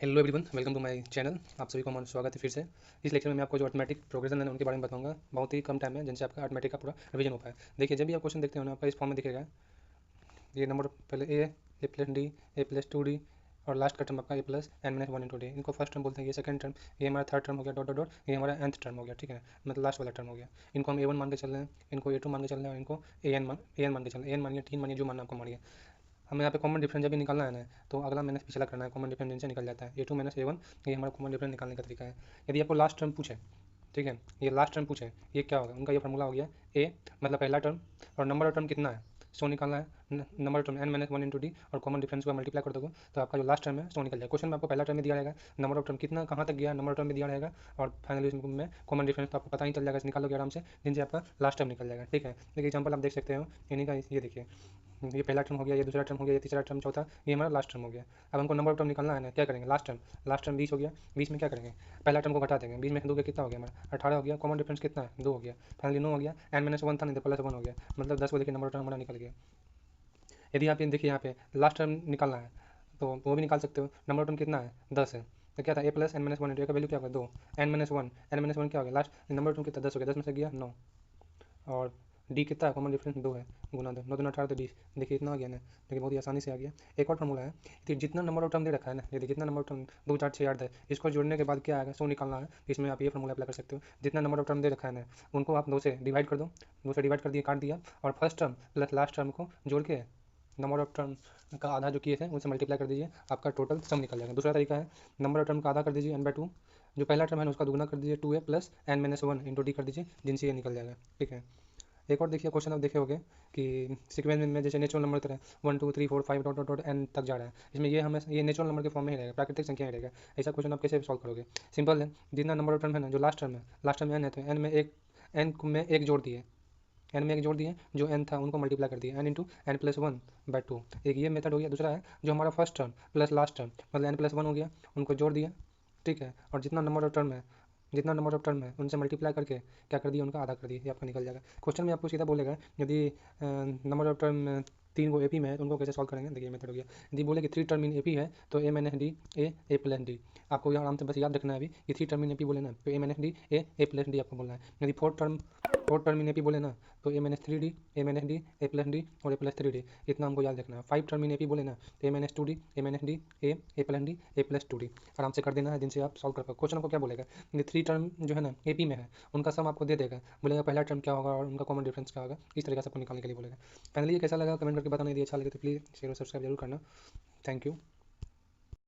Hello everyone, welcome to my channel. आप सभी को हमारा स्वागत है फिर से। इस लेक्चर में मैं आपको जो ऑटोमेटिक प्रोग्रेशन है उनके बारे में बताऊंगा। बहुत ही कम टाइम है जिनसे आपका ऑटोमेटिक का पूरा रिवीजन हो पाए। देखिए, जब भी आप क्वेश्चन देखते हो ना, आपका इस फॉर्म में दिखेगा। ये नंबर पहले A plus D, A plus two D, और लास्ट का टर्म आपका A plus N minus one into D. इनको फर्स्ट टर्म बोलते हैं, ये सेकंड टर्म, ये हमारा थर्ड टर्म हो गया, डॉट डॉट डॉट, ये हमारा nth टर्म हो गया। ठीक है, मतलब लास्ट वाला टर्म हो गया। इनको हम ए वन मान के चल रहे हैं, इनको ए टू मान के चल रहे हैं, और इनको ए एन मान के चल रहे हैं। ए एन मानिए, टीन मानिए, जो मानना आपको मानिए। हमें यहाँ पे कॉमन डिफरेंस जब भी निकालना है ना, तो अगला माइनस पिछला करना है। कॉमन डिफरेंस जिनसे निकल जाता है ए टू माइनस ए वन, ये हमारा कॉमन डिफरेंस निकालने का तरीका है। यदि आपको लास्ट टर्म पूछे, ठीक है, ये लास्ट टर्म पूछे, ये क्या होगा, उनका ये फॉर्मूला हो गया ए मतलब पहला टर्म, और नंबर ऑफ टर्म कितना है, सो निकालना है। Number term N minus one into D, और कॉमन डिफरेंस को मल्टीप्लाई कर दोगे तो आपका जो लास्ट टर्म है सो निकल जाएगा। क्वेश्चन में आपको पहला टर्म में दिया रहेगा, नंबर ऑफ टर्म कितना कहाँ तक गया, नंबर ऑफ टर्म में दिया रहेगा, और फाइनली में कॉमन डिफरेंस तो आपको पता ही चल जाएगा, निकालोगे आराम से, जिनसे आपका लास्ट टर्म निकल जाएगा। ठीक है, एक एग्जाम्पल आप देख सकते हो इन्हीं का। ये देखिए, ये पहला टर्म हो गया, ये दूसरा टर्म हो गया, ये तीसरा टर्म, चौथा, ये हमारा लास्ट टर्म हो गया। अब हमको नंबर ऑफ टर्म निकालना है ना, क्या करेंगे, लास्ट टर्म 20 हो गया। 20 में क्या करेंगे, पहला टर्म को घटा देंगे, 20 में दो के कितना हो गया हमारा 18 हो गया। कॉमन डिफरेंस कितना है, 2 हो गया। फाइनली 9 हो गया। एन माइनस वन था नहीं तो प्लस वन हो गया, मतलब 10 को देखिए नंबर ऑफ टर्म हमारा निकल गया। यदि आप ये देखिए, यहाँ पे लास्ट टर्म निकालना है तो वो भी निकाल सकते हो। नंबर ऑफ टर्म कितना है, 10 है। तो क्या था, ए प्लस एन माइनस वन, का वैल्यू क्या होगा, 2। एन माइनस वन क्या हो गया, लास्ट नंबर ऑफ टर्म कितना, 10 हो गया, 10 में से गया 9। और डी कितना है, कॉमन डिफरेंस 2 है, गुना 2, 9 दूना 18 तो 20। देखिए इतना आ गया ना, देखिए बहुत ही आसानी से आ गया। एक और फॉर्मूला है कि जितना नंबर ऑफ टर्म दे रखा है ना, यदि जितना नंबर ऑफ टर्म 2 4 6 8 है, इसको जोड़ने के बाद क्या आएगा, सो निकालना है। इसमें आप ये फॉर्मूला अप्लाई कर सकते हो। जितना नंबर ऑफ टर्म दे रखा है ना, उनको आप 2 से डिवाइड कर दो, 2 से डिवाइड कर दिए, काट दिया, और first term plus last term को जोड़ के नंबर ऑफ टर्म का आधा जो किए थे उनसे मल्टीप्लाई कर दीजिए, आपका टोटल सम निकल जाएगा। दूसरा तरीका है, नंबर ऑफ टर्म का आधा कर दीजिए n/2, जो पहला टर्म है उसका दुगना कर दीजिए, 2a plus N minus one into D कर दीजिए, जिनसे ये निकल जाएगा। ठीक है, एक और देखिए क्वेश्चन आप देखे होंगे कि सीक्वेंस में जैसे नेचुरल नंबर तरह 1 2 3 4 5 डॉट डॉट डॉट एन तक जा रहा है, इसमें ये हमें ये नेचुरल नंबर के फॉर्म में ही रहेगा, प्राकृतिक संख्या ही रहेगा। ऐसा क्वेश्चन आप कैसे सॉल्व करोगे, सिंपल है। जितना नंबर ऑफ टर्म है ना, जो लास्ट टर्म एन है, तो एन में एक, एन में एक जोड़ दिए, एन में एक जोड़ दिए, जो एन था उनको मल्टीप्लाई कर दिए, N into N plus one by two. एक ये मेथड हो गया। दूसरा है जो हमारा first term plus last term मतलब एन प्लस वन हो गया, उनको जोड़ दिया। ठीक है, और जितना नंबर ऑफ टर्म है उनसे मल्टीप्लाई करके क्या कर दिया, उनका आधा कर दिया, ये आपका निकल जाएगा। क्वेश्चन में आपको सीधा बोलेगा, यदि नंबर ऑफ टर्म 3 को ए पी में है तो उनको कैसे सॉल्व करेंगे, देखिए मेथड हो गया। यदि बोले कि 3 टर्म इन ए पी है तो A minus D A plus D, आपको आराम से बस याद रखना है अभी कि 3 टर्म इन ए पी बोले ना तो A minus D A plus D आपको बोलना है। यदि fourth term in A P बोले ना तो A minus three D, A minus D, A plus D, और ए प्लस थ्री डी, इतना हमको याद रखना है। 5 टर्म इन ए पी बोले ना तो A minus two D, A minus D, A plus D, A plus two D, आराम से कर देना है, जिनसे आप सॉल्व कर पाओ। क्वेश्चन को क्या बोलेगा, ये 3 टर्म जो है ना ए पी में है, उनका सम आपको दे देगा, बोलेगा पहला टर्म क्या होगा और उनका कॉमन डिफरेंस क्या होगा, इस तरीके से आपको निकालने के लिए बोलेगा। फाइनली ये कैसा लगा कमेंट करके बताना। यदि अच्छा लगे तो प्लीज़ शेयर और सब्सक्राइब जरूर करना। Thank you.